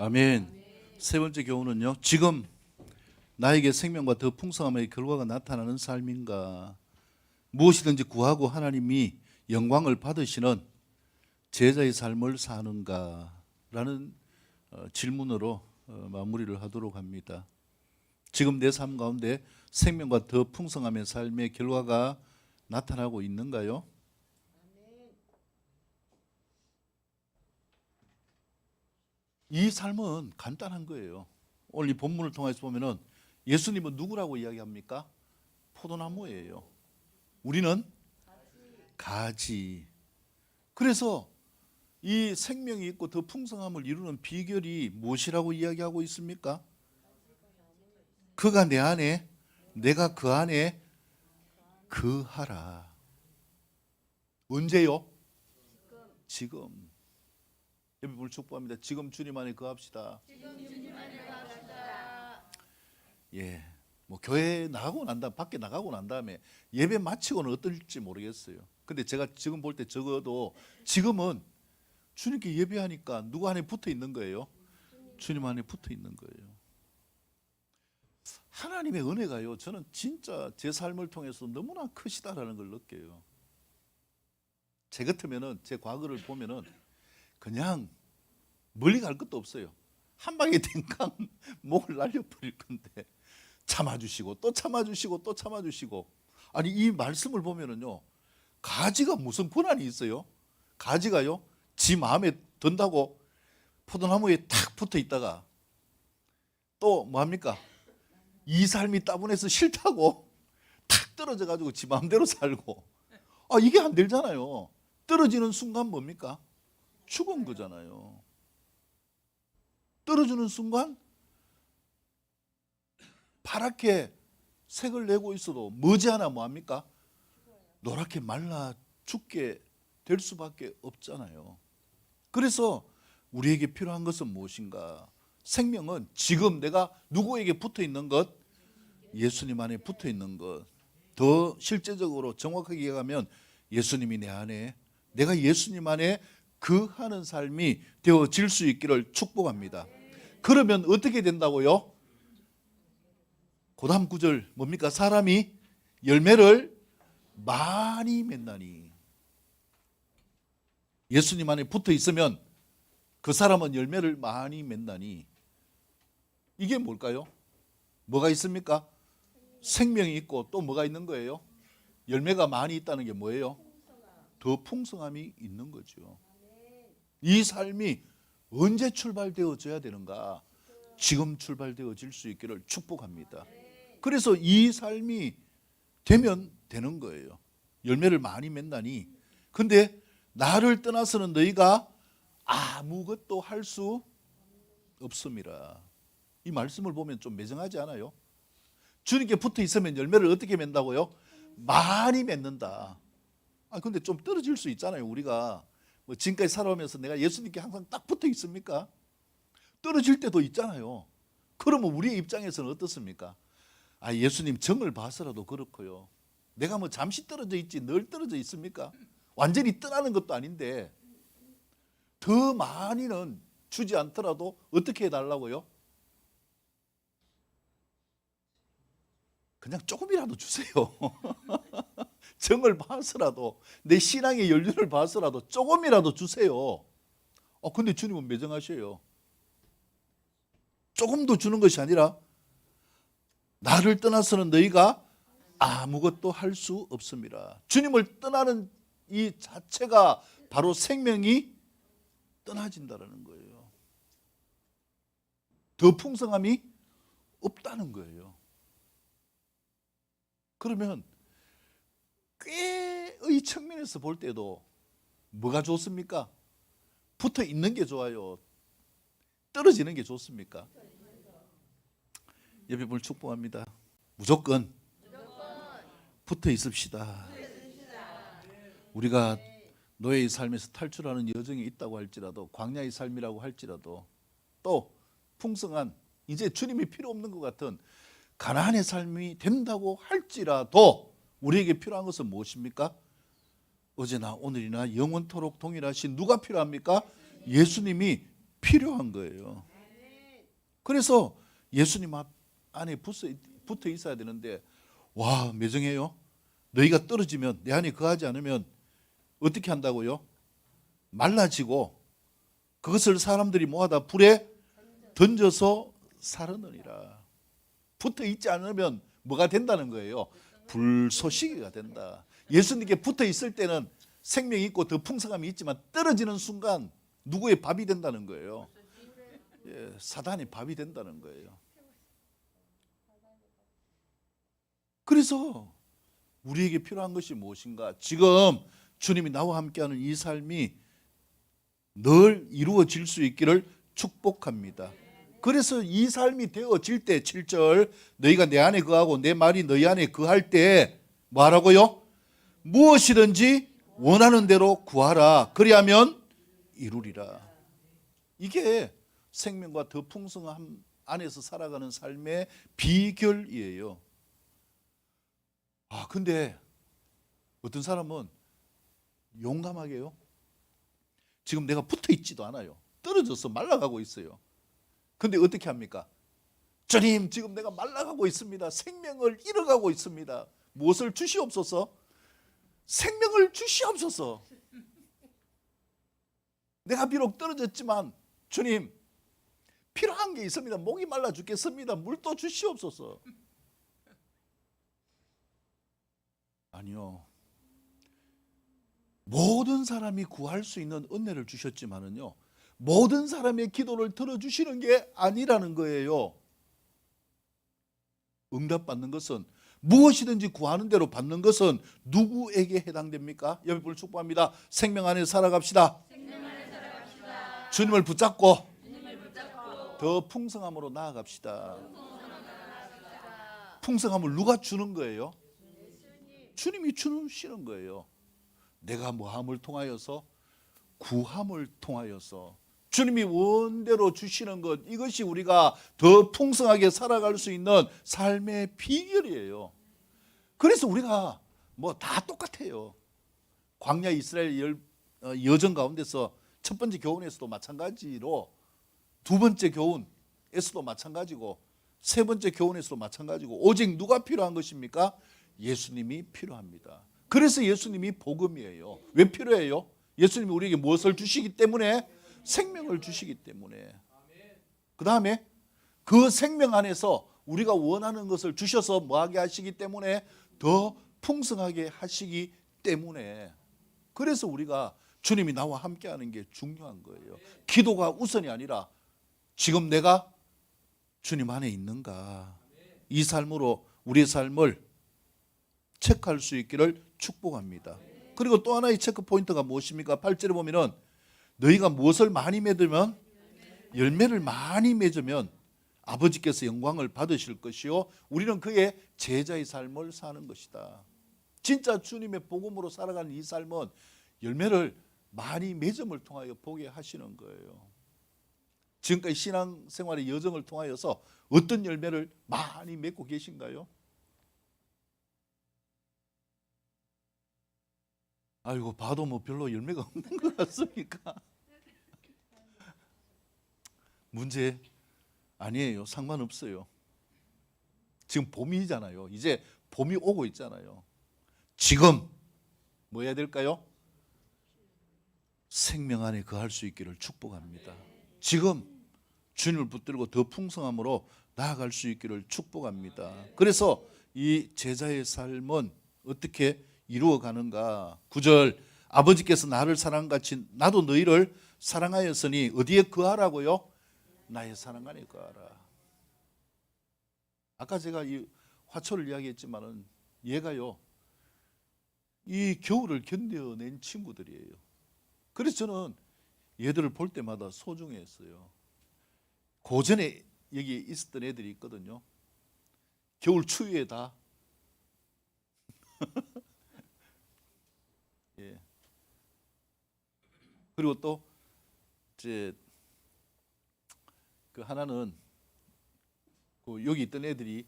아멘. 세 번째 교훈은요, 지금 나에게 생명과 더 풍성함의 결과가 나타나는 삶인가? 무엇이든지 구하고 하나님이 영광을 받으시는 제자의 삶을 사는가라는 질문으로 마무리를 하도록 합니다. 지금 내 삶 가운데 생명과 더 풍성함의 삶의 결과가 나타나고 있는가요? 이 삶은 간단한 거예요. 오늘 이 본문을 통해서 보면은 예수님은 누구라고 이야기합니까? 포도나무예요. 우리는 가지. 그래서 이 생명이 있고 더 풍성함을 이루는 비결이 무엇이라고 이야기하고 있습니까? 그가 내 안에, 내가 그 안에 거하라. 언제요? 지금. 여러분 축복합니다. 지금 주님 안에 거합시다. 예, 뭐 교회 나가고 난 다음, 밖에 나가고 난 다음에 예배 마치고는 어떨지 모르겠어요. 근데 제가 지금 볼 때 적어도 지금은 주님께 예배하니까 누구 안에 붙어 있는 거예요? 주님 안에 붙어 있는 거예요. 하나님의 은혜가요, 저는 진짜 제 삶을 통해서 너무나 크시다라는 걸 느껴요. 제 같으면은, 제 과거를 보면은 그냥 멀리 갈 것도 없어요. 한 방에 댕강 목을 날려버릴 건데 참아주시고 또 참아주시고 또 참아주시고. 아니 이 말씀을 보면은요, 가지가 무슨 권한이 있어요? 가지가요, 지 마음에 든다고 포도나무에 탁 붙어 있다가 또 뭐합니까? 이 삶이 따분해서 싫다고 탁 떨어져 가지고 지 마음대로 살고. 아 이게 안 되잖아요. 떨어지는 순간 뭡니까? 죽은 거잖아요. 떨어지는 순간 파랗게 색을 내고 있어도 머지않아 뭐합니까? 노랗게 말라 죽게 될 수밖에 없잖아요. 그래서 우리에게 필요한 것은 무엇인가? 생명은 지금 내가 누구에게 붙어 있는 것? 예수님 안에 붙어 있는 것. 더 실제적으로 정확하게 얘기하면 예수님이 내 안에, 내가 예수님 안에 거하는 삶이 되어질 수 있기를 축복합니다. 그러면 어떻게 된다고요? 그 다음 구절 뭡니까? 사람이 열매를 많이 맺나니. 예수님 안에 붙어 있으면 그 사람은 열매를 많이 맺나니. 이게 뭘까요? 뭐가 있습니까? 생명이 있고 또 뭐가 있는 거예요? 열매가 많이 있다는 게 뭐예요? 더 풍성함이 있는 거죠. 이 삶이 언제 출발되어져야 되는가? 지금 출발되어질 수 있기를 축복합니다. 그래서 이 삶이 되면 되는 거예요. 열매를 많이 맺나니. 근데 나를 떠나서는 너희가 아무것도 할 수 없음이라. 이 말씀을 보면 좀 매정하지 않아요? 주님께 붙어 있으면 열매를 어떻게 맺는다고요? 많이 맺는다. 근데 좀 떨어질 수 있잖아요. 우리가 뭐 지금까지 살아오면서 내가 예수님께 항상 딱 붙어 있습니까? 떨어질 때도 있잖아요. 그러면 우리의 입장에서는 어떻습니까? 예수님 정을 봐서라도 그렇고요. 내가 뭐 잠시 떨어져 있지 늘 떨어져 있습니까? 완전히 떠나는 것도 아닌데 더 많이는 주지 않더라도 어떻게 해달라고요? 그냥 조금이라도 주세요. 정을 봐서라도, 내 신앙의 연륜을 봐서라도 조금이라도 주세요. 근데 주님은 매정하셔요. 조금도 주는 것이 아니라 나를 떠나서는 너희가 아무것도 할 수 없습니다. 주님을 떠나는 이 자체가 바로 생명이 떠나진다는 거예요. 더 풍성함이 없다는 거예요. 그러면 꽤의 측면에서 볼 때도 뭐가 좋습니까? 붙어 있는 게 좋아요? 떨어지는 게 좋습니까? 예배를 축복합니다. 무조건 붙어 있읍시다. 우리가 노예의 삶에서 탈출하는 여정이 있다고 할지라도, 광야의 삶이라고 할지라도, 또 풍성한 이제 주님이 필요 없는 것 같은 가나안의 삶이 된다고 할지라도 우리에게 필요한 것은 무엇입니까? 어제나 오늘이나 영원토록 동일하신 누가 필요합니까? 예수님이 필요한 거예요. 그래서 예수님 안에 붙어 있어야 되는데, 와 매정해요. 너희가 떨어지면 내 안에 거하지 않으면 어떻게 한다고요? 말라지고 그것을 사람들이 모아다 불에 던져서 사르느니라. 붙어 있지 않으면 뭐가 된다는 거예요? 불쏘시개가 된다. 예수님께 붙어 있을 때는 생명이 있고 더 풍성함이 있지만 떨어지는 순간 누구의 밥이 된다는 거예요? 예, 사단의 밥이 된다는 거예요. 그래서 우리에게 필요한 것이 무엇인가? 지금 주님이 나와 함께하는 이 삶이 늘 이루어질 수 있기를 축복합니다. 그래서 이 삶이 되어질 때 7절 너희가 내 안에 거하고 내 말이 너희 안에 거할 때 뭐하라고요? 무엇이든지 원하는 대로 구하라. 그리하면 이루리라. 이게 생명과 더 풍성함 안에서 살아가는 삶의 비결이에요. 근데 어떤 사람은 용감하게요. 지금 내가 붙어 있지도 않아요. 떨어져서 말라가고 있어요. 근데 어떻게 합니까? 주님, 지금 내가 말라가고 있습니다. 생명을 잃어가고 있습니다. 무엇을 주시옵소서? 생명을 주시옵소서. 내가 비록 떨어졌지만 주님, 필요한 게 있습니다. 목이 말라 죽겠습니다. 물도 주시옵소서. 아니요. 모든 사람이 구할 수 있는 은혜를 주셨지만은요, 모든 사람의 기도를 들어주시는 게 아니라는 거예요. 응답받는 것은, 무엇이든지 구하는 대로 받는 것은 누구에게 해당됩니까? 옆에 분을 축복합니다. 생명 안에 살아갑시다. 주님을 붙잡고 더 풍성함으로 나아갑시다. 풍성함을 누가 주는 거예요? 주님이 주시는 거예요. 내가 뭐함을 통하여서, 구함을 통하여서 주님이 원대로 주시는 것, 이것이 우리가 더 풍성하게 살아갈 수 있는 삶의 비결이에요. 그래서 우리가 뭐 다 똑같아요. 광야 이스라엘 여정 가운데서 첫 번째 교훈에서도 마찬가지로, 두 번째 교훈에서도 마찬가지고, 세 번째 교훈에서도 마찬가지고, 오직 누가 필요한 것입니까? 예수님이 필요합니다. 그래서 예수님이 복음이에요. 왜 필요해요? 예수님이 우리에게 무엇을 주시기 때문에? 생명을 주시기 때문에. 그 다음에 그 생명 안에서 우리가 원하는 것을 주셔서 뭐하게 하시기 때문에? 더 풍성하게 하시기 때문에. 그래서 우리가 주님이 나와 함께하는 게 중요한 거예요. 기도가 우선이 아니라 지금 내가 주님 안에 있는가, 이 삶으로 우리의 삶을 체크할 수 있기를 축복합니다. 그리고 또 하나의 체크 포인트가 무엇입니까? 8절에 보면은 너희가 무엇을 많이 맺으면, 열매를 많이 맺으면 아버지께서 영광을 받으실 것이요 우리는 그의 제자의 삶을 사는 것이다. 진짜 주님의 복음으로 살아가는 이 삶은 열매를 많이 맺음을 통하여 보게 하시는 거예요. 지금까지 신앙생활의 여정을 통하여서 어떤 열매를 많이 맺고 계신가요? 아이고, 봐도 뭐 별로 열매가 없는 것 같습니까? 문제 아니에요. 상관없어요. 지금 봄이잖아요. 이제 봄이 오고 있잖아요. 지금 뭐 해야 될까요? 생명 안에 거할 수 있기를 축복합니다. 지금 주님을 붙들고 더 풍성함으로 나아갈 수 있기를 축복합니다. 그래서 이 제자의 삶은 어떻게 이루어가는가? 9절 아버지께서 나를 사랑같이 나도 너희를 사랑하였으니 어디에 거하라고요? 나의 사랑 안에 거하라. 아까 제가 이 화초를 이야기했지만은 얘가요, 이 겨울을 견뎌낸 친구들이에요. 그래서 저는 얘들을 볼 때마다 소중했어요. 고전에 여기 있었던 애들이 있거든요. 겨울 추위에 다 예. 그리고 또 이제 그 하나는 그 여기 있던 애들이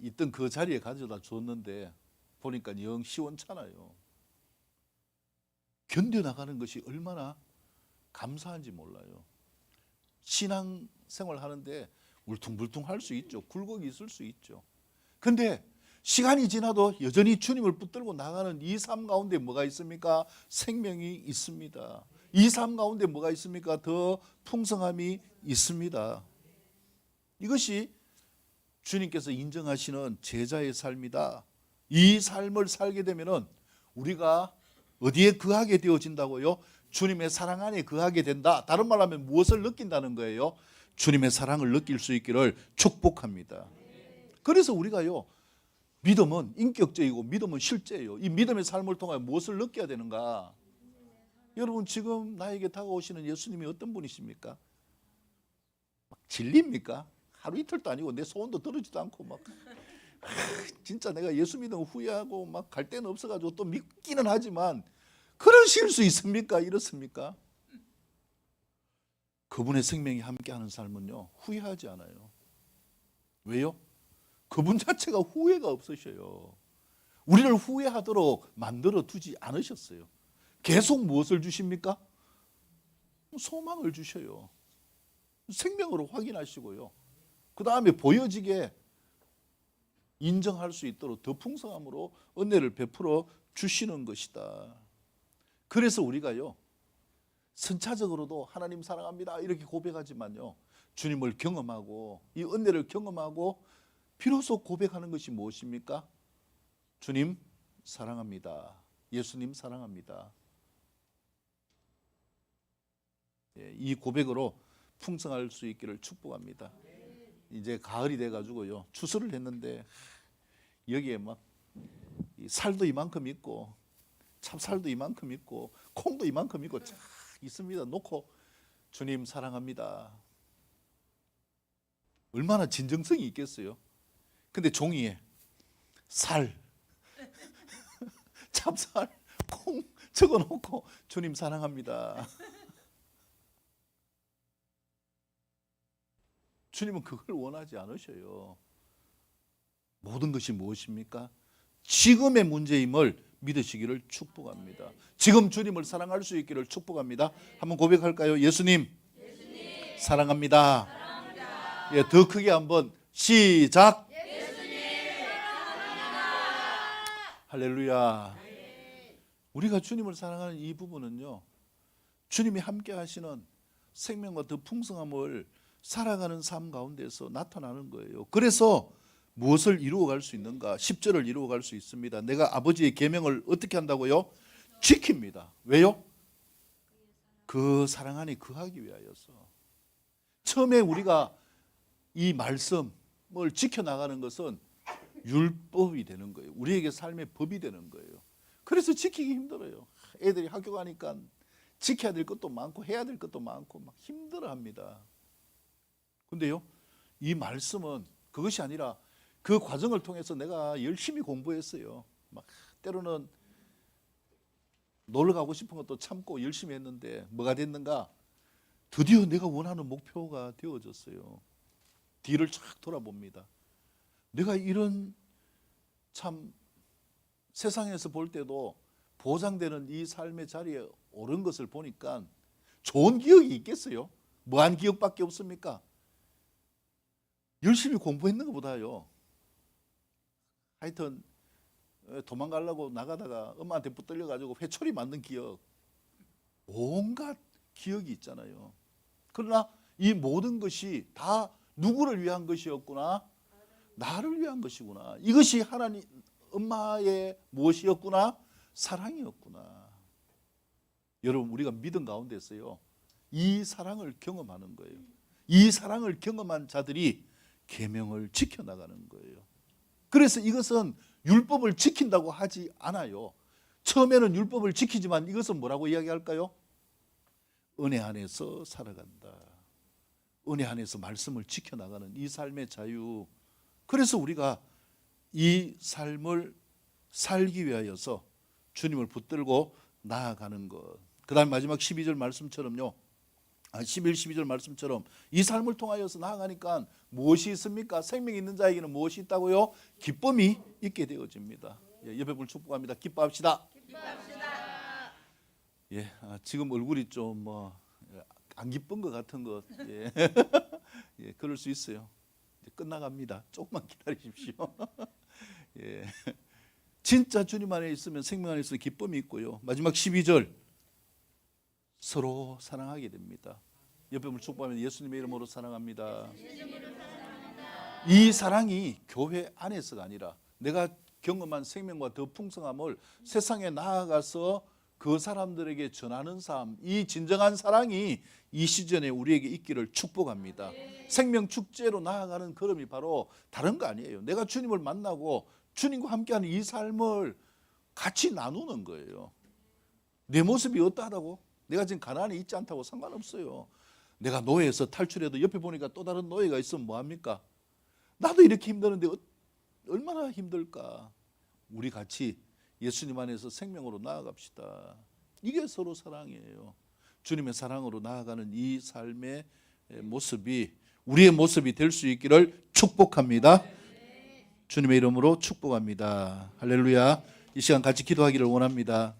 있던 그 자리에 가져다 줬는데 보니까 영 시원찮아요. 견뎌나가는 것이 얼마나 감사한지 몰라요. 신앙생활 하는데 울퉁불퉁 할 수 있죠. 굴곡이 있을 수 있죠. 근데 시간이 지나도 여전히 주님을 붙들고 나가는 이 삶 가운데 뭐가 있습니까? 생명이 있습니다. 이 삶 가운데 뭐가 있습니까? 더 풍성함이 있습니다. 이것이 주님께서 인정하시는 제자의 삶이다. 이 삶을 살게 되면은 우리가 어디에 거하게 되어진다고요? 주님의 사랑 안에 거하게 된다. 다른 말로 하면 무엇을 느낀다는 거예요? 주님의 사랑을 느낄 수 있기를 축복합니다. 그래서 우리가요, 믿음은 인격적이고 믿음은 실제예요. 이 믿음의 삶을 통해 무엇을 느껴야 되는가? 여러분, 지금 나에게 다가오시는 예수님이 어떤 분이십니까? 막 진리입니까? 하루 이틀도 아니고 내 소원도 들어지도 않고 막 진짜 내가 예수 믿음 후회하고 막 갈 데는 없어가지고 또 믿기는 하지만 그러실 수 있습니까? 이렇습니까? 그분의 생명이 함께하는 삶은요, 후회하지 않아요. 왜요? 그분 자체가 후회가 없으셔요. 우리를 후회하도록 만들어 두지 않으셨어요. 계속 무엇을 주십니까? 소망을 주셔요. 생명으로 확인하시고요. 그 다음에 보여지게 인정할 수 있도록 더 풍성함으로 은혜를 베풀어 주시는 것이다. 그래서 우리가요, 선차적으로도 하나님 사랑합니다 이렇게 고백하지만요, 주님을 경험하고 이 은혜를 경험하고 비로소 고백하는 것이 무엇입니까? 주님 사랑합니다. 예수님 사랑합니다. 이 고백으로 풍성할 수 있기를 축복합니다. 이제 가을이 돼가지고요, 추수를 했는데 여기에 막 살도 이만큼 있고 찹쌀도 이만큼 있고 콩도 이만큼 있고 쫙 있습니다. 놓고 주님 사랑합니다. 얼마나 진정성이 있겠어요. 근데 종이에 살, 찹쌀, 콩 적어놓고 주님 사랑합니다. 주님은 그걸 원하지 않으셔요. 모든 것이 무엇입니까? 지금의 문제임을 믿으시기를 축복합니다. 지금 주님을 사랑할 수 있기를 축복합니다. 한번 고백할까요? 예수님, 사랑합니다. 예, 더 크게 한번 시작. 할렐루야. 우리가 주님을 사랑하는 이 부분은요, 주님이 함께 하시는 생명과 더 풍성함을 살아가는 삶 가운데서 나타나는 거예요. 그래서 무엇을 이루어갈 수 있는가? 10절을 이루어갈 수 있습니다. 내가 아버지의 계명을 어떻게 한다고요? 지킵니다. 왜요? 그 사랑 안에 거하기 위하여서. 처음에 우리가 이 말씀을 지켜나가는 것은 율법이 되는 거예요. 우리에게 삶의 법이 되는 거예요. 그래서 지키기 힘들어요. 애들이 학교 가니까 지켜야 될 것도 많고 해야 될 것도 많고 막 힘들어합니다. 근데요, 이 말씀은 그것이 아니라 그 과정을 통해서 내가 열심히 공부했어요. 막 때로는 놀러 가고 싶은 것도 참고 열심히 했는데 뭐가 됐는가? 드디어 내가 원하는 목표가 되어졌어요. 뒤를 쫙 돌아봅니다. 내가 이런 참 세상에서 볼 때도 보장되는 이 삶의 자리에 오른 것을 보니까 좋은 기억이 있겠어요? 뭐한 기억밖에 없습니까? 열심히 공부했는 것보다요, 하여튼 도망가려고 나가다가 엄마한테 붙들려 가지고 회초리 맞는 기억, 온갖 기억이 있잖아요. 그러나 이 모든 것이 다 누구를 위한 것이었구나? 나를 위한 것이구나. 이것이 하나님 엄마의 무엇이었구나? 사랑이었구나. 여러분, 우리가 믿음 가운데서요, 이 사랑을 경험하는 거예요. 이 사랑을 경험한 자들이 계명을 지켜나가는 거예요. 그래서 이것은 율법을 지킨다고 하지 않아요. 처음에는 율법을 지키지만 이것은 뭐라고 이야기할까요? 은혜 안에서 살아간다. 은혜 안에서 말씀을 지켜나가는 이 삶의 자유. 그래서 우리가 이 삶을 살기 위하여서 주님을 붙들고 나아가는 것. 그 다음 마지막 12절 말씀처럼요, 11, 12절 말씀처럼 이 삶을 통하여서 나아가니까 무엇이 있습니까? 생명이 있는 자에게는 무엇이 있다고요? 기쁨이 있게 되어집니다. 예, 옆에 분 축복합니다. 기뻐합시다. 예, 지금 얼굴이 좀 안 기쁜 것 같은 것, 예, 예, 그럴 수 있어요. 이제 끝나갑니다. 조금만 기다리십시오. 예. 진짜 주님 안에 있으면 생명 안에 있으면 기쁨이 있고요. 마지막 12절 서로 사랑하게 됩니다. 옆에 분을 축복하면 예수님의 이름으로 사랑합니다. 이 사랑이 교회 안에서가 아니라 내가 경험한 생명과 더 풍성함을 세상에 나아가서 그 사람들에게 전하는 삶, 이 진정한 사랑이 이 시즌에 우리에게 있기를 축복합니다. 생명 축제로 나아가는 걸음이 바로 다른 거 아니에요. 내가 주님을 만나고 주님과 함께하는 이 삶을 같이 나누는 거예요. 내 모습이 어떠하다고? 내가 지금 가난에 있지 않다고 상관없어요. 내가 노예에서 탈출해도 옆에 보니까 또 다른 노예가 있으면 뭐합니까? 나도 이렇게 힘드는데 얼마나 힘들까? 우리 같이 예수님 안에서 생명으로 나아갑시다. 이게 서로 사랑이에요. 주님의 사랑으로 나아가는 이 삶의 모습이 우리의 모습이 될 수 있기를 축복합니다. 주님의 이름으로 축복합니다. 할렐루야. 이 시간 같이 기도하기를 원합니다.